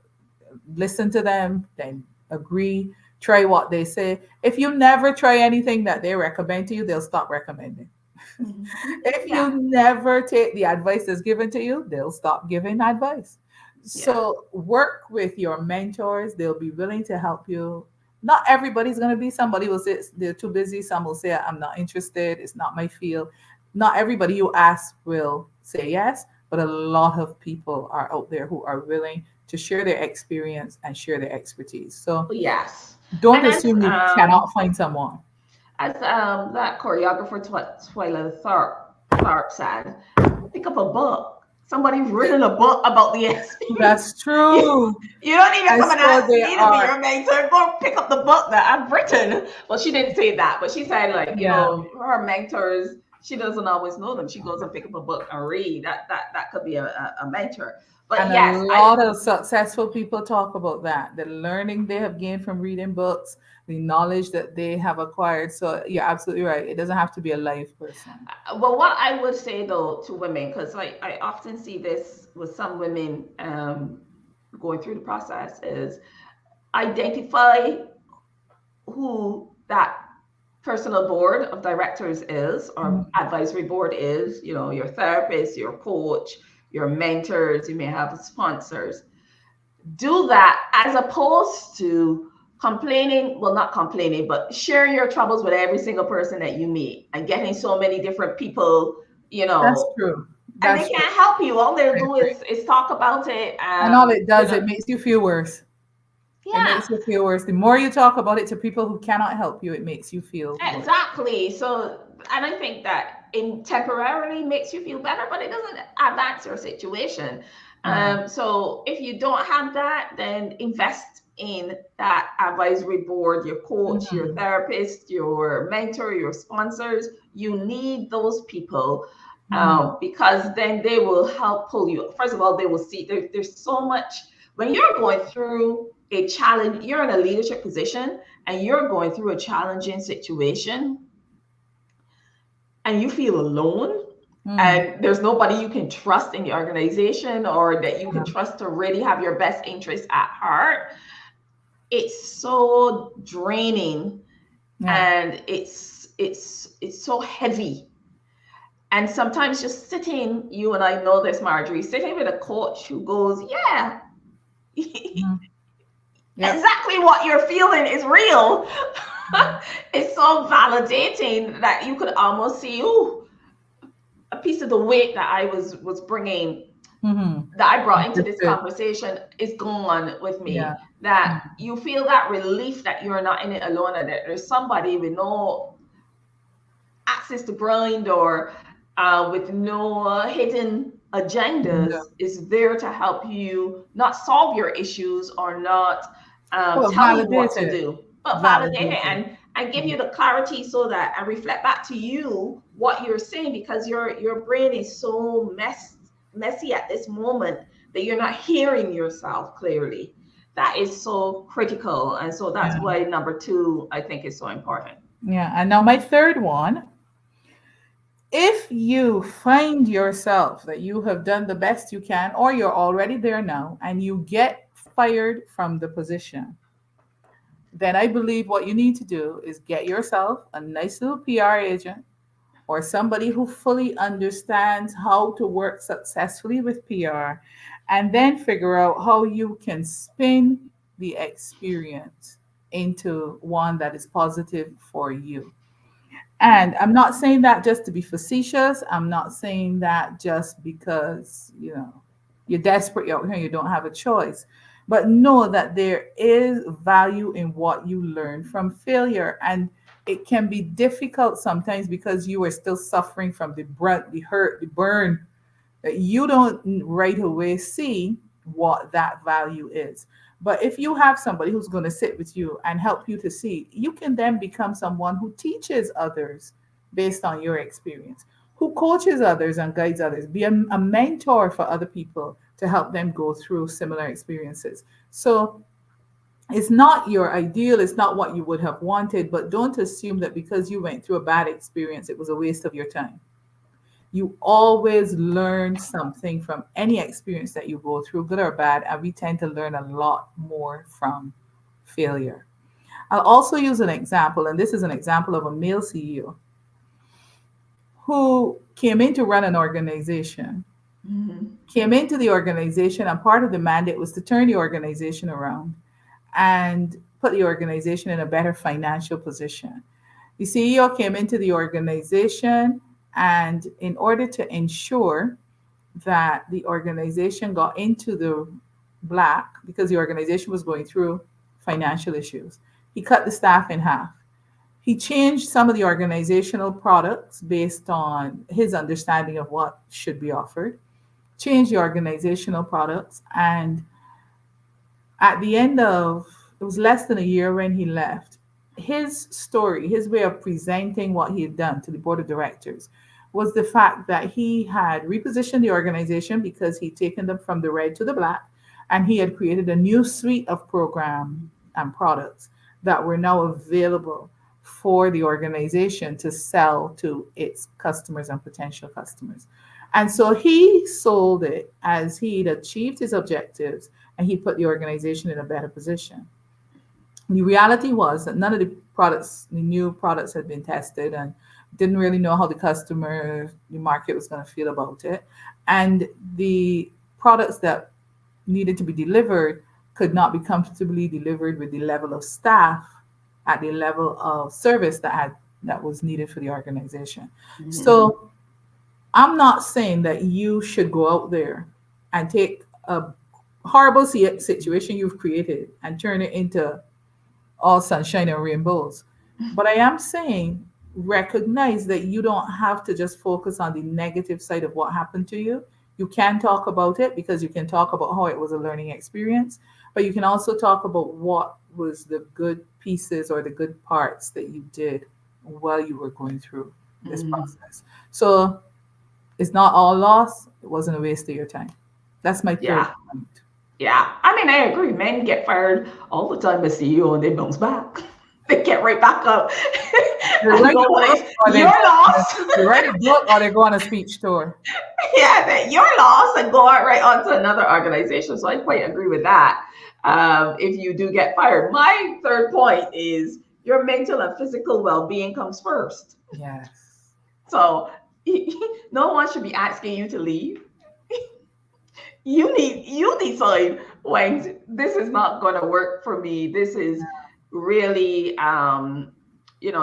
listen to them, then agree, try what they say. If you never try anything that they recommend to you, they'll stop recommending. Mhm. If Yeah, you never take the advice that's given to you, they'll stop giving advice. yeah, So work with your mentors. They'll be willing to help you. Not everybody's going to be. Somebody will say they're too busy. Some will say, I'm not interested. It's not my field. Not everybody you ask will say yes, but a lot of people are out there who are willing to share their experience and share their expertise. So yes. don't And assume you cannot find someone. as that choreographer Twyla Tharp said, pick up a book. Somebody's written a book about the experience. That's You, true. you don't even And come and so ask they me to be are, your mentor. Go pick up the book that I've written. Well, she didn't say that, but she said, like, yeah. her mentors, she doesn't always know them. She goes and pick up a book and read. That could be a mentor. But And a yes, lot of successful people talk about that, the learning they have gained from reading books, the knowledge that they have acquired. So you're absolutely right. It doesn't have to be a live person. well, what I would say though to women, because I often see this with some women going through the process, is identify who that personal board of directors is or Mhm. advisory board is, your therapist, your coach, your mentors, you may have sponsors. Do that as opposed to complaining, well, not complaining, but sharing your troubles with every single person that you meet and getting so many different people, you That's know, true. and they That's true. can't help you. All they'll I do agree. is talk about it. And all it does, it makes you feel worse. It Yeah. makes you feel worse. The more you talk about it to people who cannot help you, it makes you feel worse. Exactly. So, and I think that in temporarily makes you feel better, but it doesn't advance your situation. Yeah. So if you don't have that, then invest in that advisory board, your coach, your Mhm. therapist, your mentor, your sponsors. You need those people Mhm. because then they will help pull you. First of all, they will see there's so much when you're going through a challenge, you're in a leadership position and you're going through a challenging situation and you feel alone Mm. and there's nobody you can trust in the organization or that you can Yeah. trust to really have your best interests at heart, it's so draining Yeah. and it's so heavy. And sometimes just sitting, you and I know this, Marjorie, sitting with a coach who goes, yeah, Mhm. Yep. exactly what you're feeling is real. It's so validating that you could almost see, ooh, a piece of the weight that I was bringing, Mhm. that I brought into this Understood. conversation is gone with Yeah. me. That Mhm. you feel that relief that you're not in it alone and that there's somebody with no access to grind or with no hidden agendas Yeah. is there to help you not solve your issues or not Well, tell you what to validated. do, but validate it Validated. and give Yeah. you the clarity so that and reflect back to you what you're saying because your brain is so messy at this moment that you're not hearing yourself clearly. That is so critical, and so that's Yeah. why number two I think is so important. Yeah. And now my third one, if you find yourself that you have done the best you can or you're already there now and you get fired from the position, then I believe what you need to do is get yourself a nice little PR agent or somebody who fully understands how to work successfully with PR, and then figure out how you can spin the experience into one that is positive for you. And I'm not saying that just to be facetious. I'm not saying that just because, you're desperate out here, you don't have a choice. But know that there is value in what you learn from failure. And it can be difficult sometimes because you are still suffering from the brunt, the hurt, the burn, that you don't right away see what that value is. But if you have somebody who's going to sit with you and help you to see, you can then become someone who teaches others based on your experience, who coaches others and guides others, be a mentor for other people to help them go through similar experiences. So it's not your ideal, it's not what you would have wanted, but don't assume that because you went through a bad experience, it was a waste of your time. You always learn something from any experience that you go through, good or bad, and we tend to learn a lot more from failure. I'll also use an example, and this is an example of a male CEO who came in to run an organization, Mhm. came into the organization, and part of the mandate was to turn the organization around and put the organization in a better financial position. The CEO came into the organization, and in order to ensure that the organization got into the black because the organization was going through financial issues, he cut the staff in half. He changed some of the organizational products based on his understanding of what should be offered. changed the organizational products. And at the end of, it was less than a year when he left, his story, his way of presenting what he had done to the board of directors was the fact that he had repositioned the organization because he'd taken them from the red to the black, and he had created a new suite of program and products that were now available for the organization to sell to its customers and potential customers. And so he sold it as he'd achieved his objectives, and he put the organization in a better position. The reality was that none of the products, the new products, had been tested, and didn't really know how the market was going to feel about it. And the products that needed to be delivered could not be comfortably delivered with the level of staff at the level of service that was needed for the organization. Mhm. So I'm not saying that you should go out there and take a horrible situation you've created and turn it into all sunshine and rainbows. But I am saying recognize that you don't have to just focus on the negative side of what happened to you. You can talk about it because you can talk about how it was a learning experience, but you can also talk about what was the good pieces or the good parts that you did while you were going through this Mhm. process. So it's not all loss. It wasn't a waste of your time. That's my third Yeah. point. Yeah, I mean, I agree. Men get fired all the time as CEO and they bounce back. They get right back up. They And write a book, nobody's or they your go on a, loss. they write a book, or they go on a speech tour. Yeah, that your loss and go out right on to another organization. So I quite agree with that. If you do get fired, my third point is your mental and physical well-being comes first. Yes. So no one should be asking you to leave. You decide when this is not going to work for me. This is really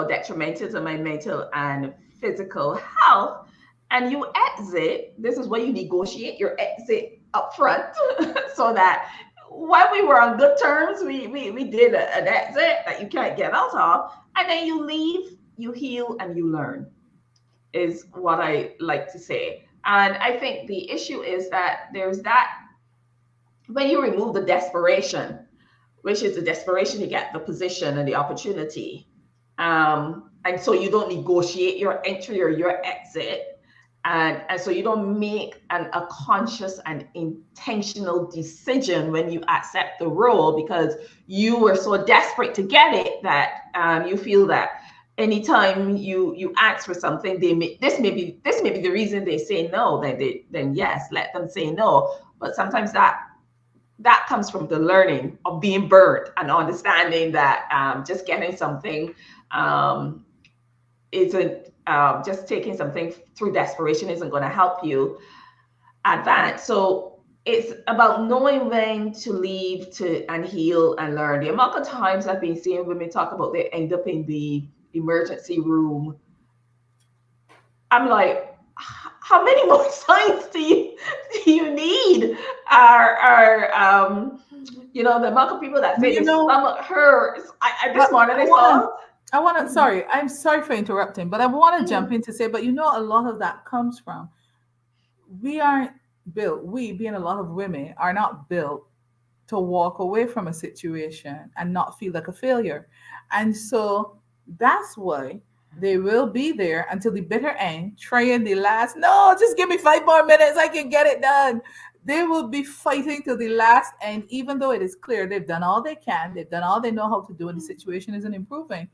detrimental to my mental and physical health, and you exit. This is where you negotiate your exit up front so that when we were on good terms, we did an exit that you can't get out of, and then you leave, you heal, and you learn, is what I like to say. And I think the issue is that there's that when you remove the desperation, which is the desperation to get the position and the opportunity, and so you don't negotiate your entry or your exit, and so you don't make a conscious and intentional decision when you accept the role because you were so desperate to get it that you feel that anytime you ask for something, this may be the reason they say no. Then yes, let them say no. But sometimes that comes from the learning of being burnt and understanding that just getting something um, isn't just taking something through desperation isn't going to help you advance. So it's about knowing when to leave to and heal and learn. The amount of times I've been seeing women talk about they end up in the emergency room, I'm like, how many more signs do you need? Are the amount of people that say You their know, stomach hurts. I, This morning I I wanna, saw. I wanna. Mhm, Sorry, I'm sorry for interrupting, but I want to jump mhm, in to say, but you know, a lot of that comes from we aren't built. We, being a lot of women, are not built to walk away from a situation and not feel like a failure. And so that's why they will be there until the bitter end, trying the last, no, just give me 5 more minutes, I can get it done. They will be fighting till the last end, even though it is clear they've done all they can, they've done all they know how to do, and the situation isn't improving.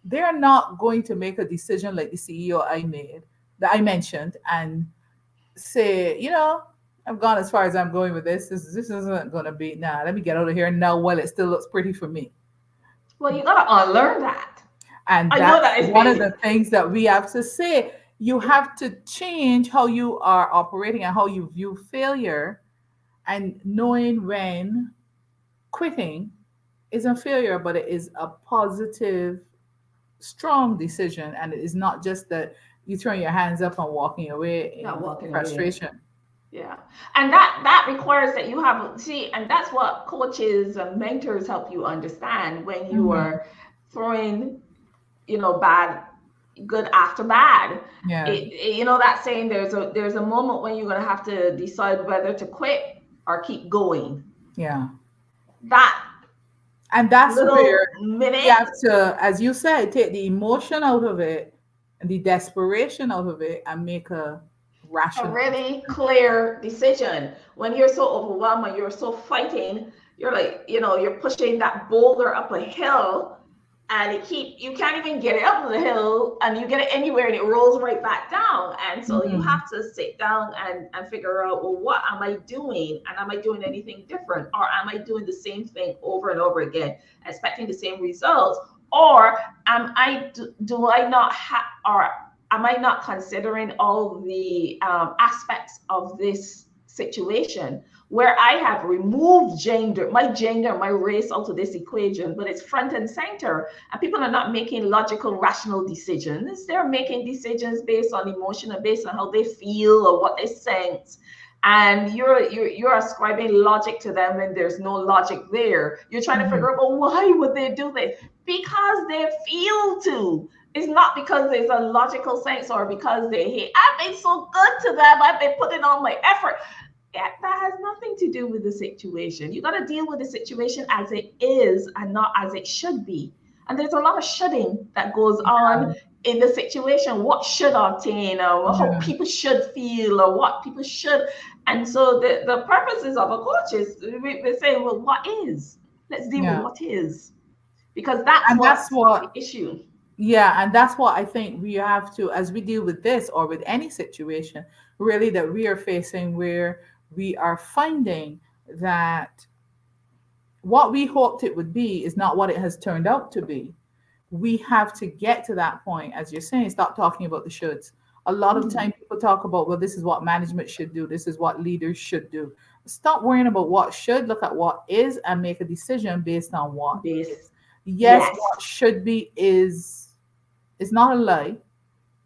They're not going to make a decision like the CEO I made, that I mentioned, and say, I've gone as far as I'm going with this. This isn't going to be, nah, let me get out of here now while it still looks pretty for me. well, you gotta unlearn that. And I know that's that is one of basic. the things that we have to say. You have to change how you are operating and how you view failure, and knowing when quitting isn't failure, but it is a positive, strong decision. And it is not just that you throw your hands up and walking away Not in walking away. frustration. Yeah. And that requires that you have see, and that's what coaches and mentors help you understand when you Mhm. are throwing, bad. good after bad. Yeah. You know that saying, there's a moment when you're going to have to decide whether to quit or keep going. Yeah. That And that's where little we have minute, to, as you said, take the emotion out of it and the desperation out of it and make a a rational really decision. clear decision. When you're so overwhelmed and you're so fighting, you're like, you're pushing that boulder up a hill, and you can't even get it up the hill, and you get it anywhere and it rolls right back down. And so you Mhm. have to sit down and figure out, well, what am I doing, and am I doing anything different, or am I doing the same thing over and over again, expecting the same results, or do I not have, or am I not considering all the aspects of this situation, where I have removed gender, my race out of this equation, but it's front and center. And people are not making logical, rational decisions. They're making decisions based on emotion and based on how they feel or what they sense. And you're ascribing logic to them when there's no logic there. You're trying to Mhm. figure out, well, why would they do this? Because they feel to. It's not because there's a logical sense or because they hate. I've been so good to them. I've been putting all my effort. That has nothing to do with the situation. You got to deal with the situation as it is and not as it should be. And there's a lot of shoulding that goes on in the situation. What should obtain, or how Yeah. people should feel, or what people should. And so the purposes of a coach is we say, well, what is? Let's deal with Yeah. what is, because that's And that's what's the what, issue. yeah, and that's what I think we have to, as we deal with this or with any situation, really that we are facing where we are finding that what we hoped it would be is not what it has turned out to be. We have to get to that point, as you're saying, stop talking about the shoulds. A lot of Mm-hmm. time people talk about, well, this is what management should do, this is what leaders should do. Stop worrying about what should, look at what is, and make a decision based on what Base. is. Yes, Yes. what should be is not a lie,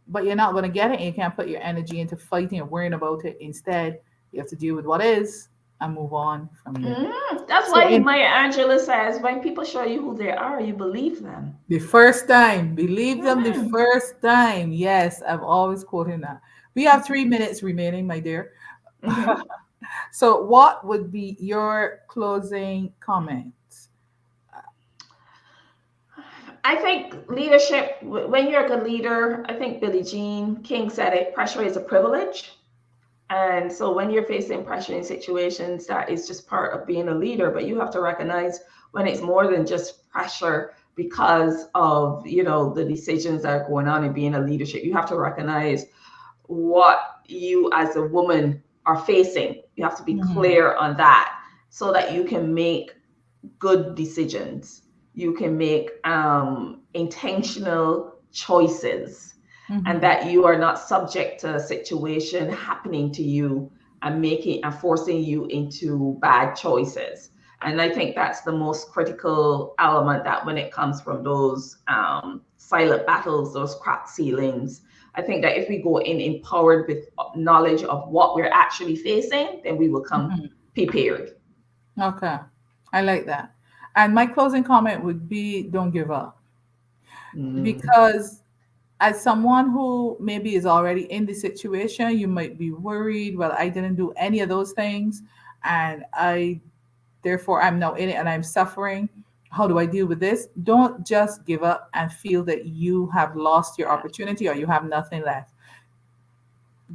but you're not going to get it, and you can't put your energy into fighting and worrying about it. Instead, you have to deal with what is and move on from there. That's So why in Maya Angelou says, when people show you who they are, you believe them. the first time, believe them the Mm-hmm. first time. Yes, I'm always quoting that. We have 3 minutes remaining, my dear. Mm-hmm. So, what would be your closing comments? I think leadership, when you're a good leader, I think Billie Jean King said it, pressure is a privilege. And so when you're facing pressure in situations, that is just part of being a leader. But you have to recognize when it's more than just pressure because of, the decisions that are going on in being a leadership. You have to recognize what you as a woman are facing. You have to be Mhm, clear on that so that you can make good decisions. You can make intentional choices, and mhm. that you are not subject to a situation happening to you and making and forcing you into bad choices. And I think that's the most critical element, that when it comes from those silent battles, those cracked ceilings, I think that if we go in empowered with knowledge of what we're actually facing, then we will come Mhm. prepared. Okay, I like that. And my closing comment would be, don't give up. Mm. Because as someone who maybe is already in the situation, you might be worried, well, I didn't do any of those things, and I therefore I'm now in it and I'm suffering. How do I deal with this? Don't just give up and feel that you have lost your Yeah. opportunity or you have nothing left.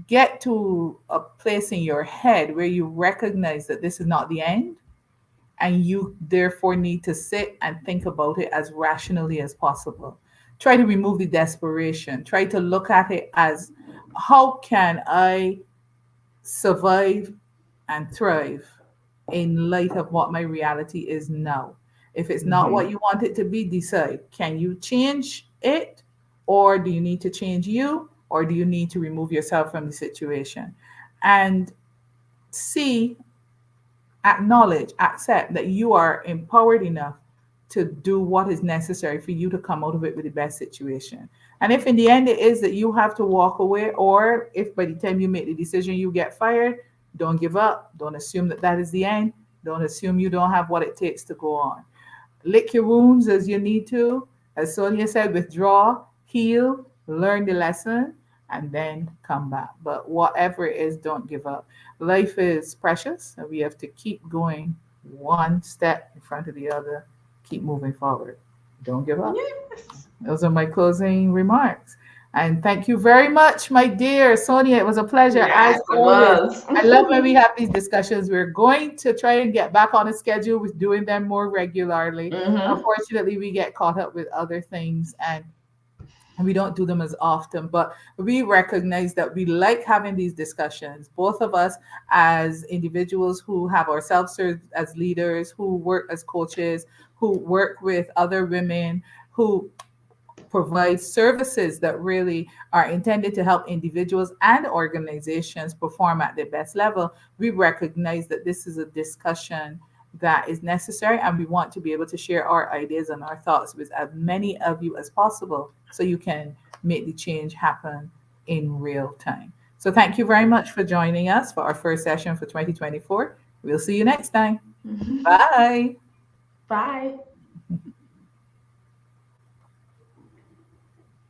Get to a place in your head where you recognize that this is not the end, and you therefore need to sit and think about it as rationally as possible. Try to remove the desperation. Try to look at it as, how can I survive and thrive in light of what my reality is now? If it's not what Mm-hmm. you want it to be, decide, can you change it, or do you need to change you, or do you need to remove yourself from the situation? And see, acknowledge, accept that you are empowered enough to do what is necessary for you to come out of it with the best situation. And if in the end it is that you have to walk away, or if by the time you make the decision you get fired, don't give up. Don't assume that that is the end. Don't assume you don't have what it takes to go on. Lick your wounds as you need to. As Sonia said, withdraw, heal, learn the lesson, and then come back. But whatever it is, don't give up. Life is precious, and we have to keep going one step in front of the other, keep moving forward. Don't give up. Yes. Those are my closing remarks. And thank you very much, my dear Sonia. It was a pleasure as Yes, it always. was. I love when we have these discussions. We're going to try and get back on a schedule with doing them more regularly. Mm-hmm. Unfortunately, we get caught up with other things and we don't do them as often, but we recognize that we like having these discussions, both of us as individuals who have ourselves served as leaders, who work as coaches, who work with other women, who provide services that really are intended to help individuals and organizations perform at their best level. We recognize that this is a discussion that is necessary, and we want to be able to share our ideas and our thoughts with as many of you as possible so you can make the change happen in real time. So, thank you very much for joining us for our first session for 2024. We'll see you next time. Mm-hmm. Bye. Bye.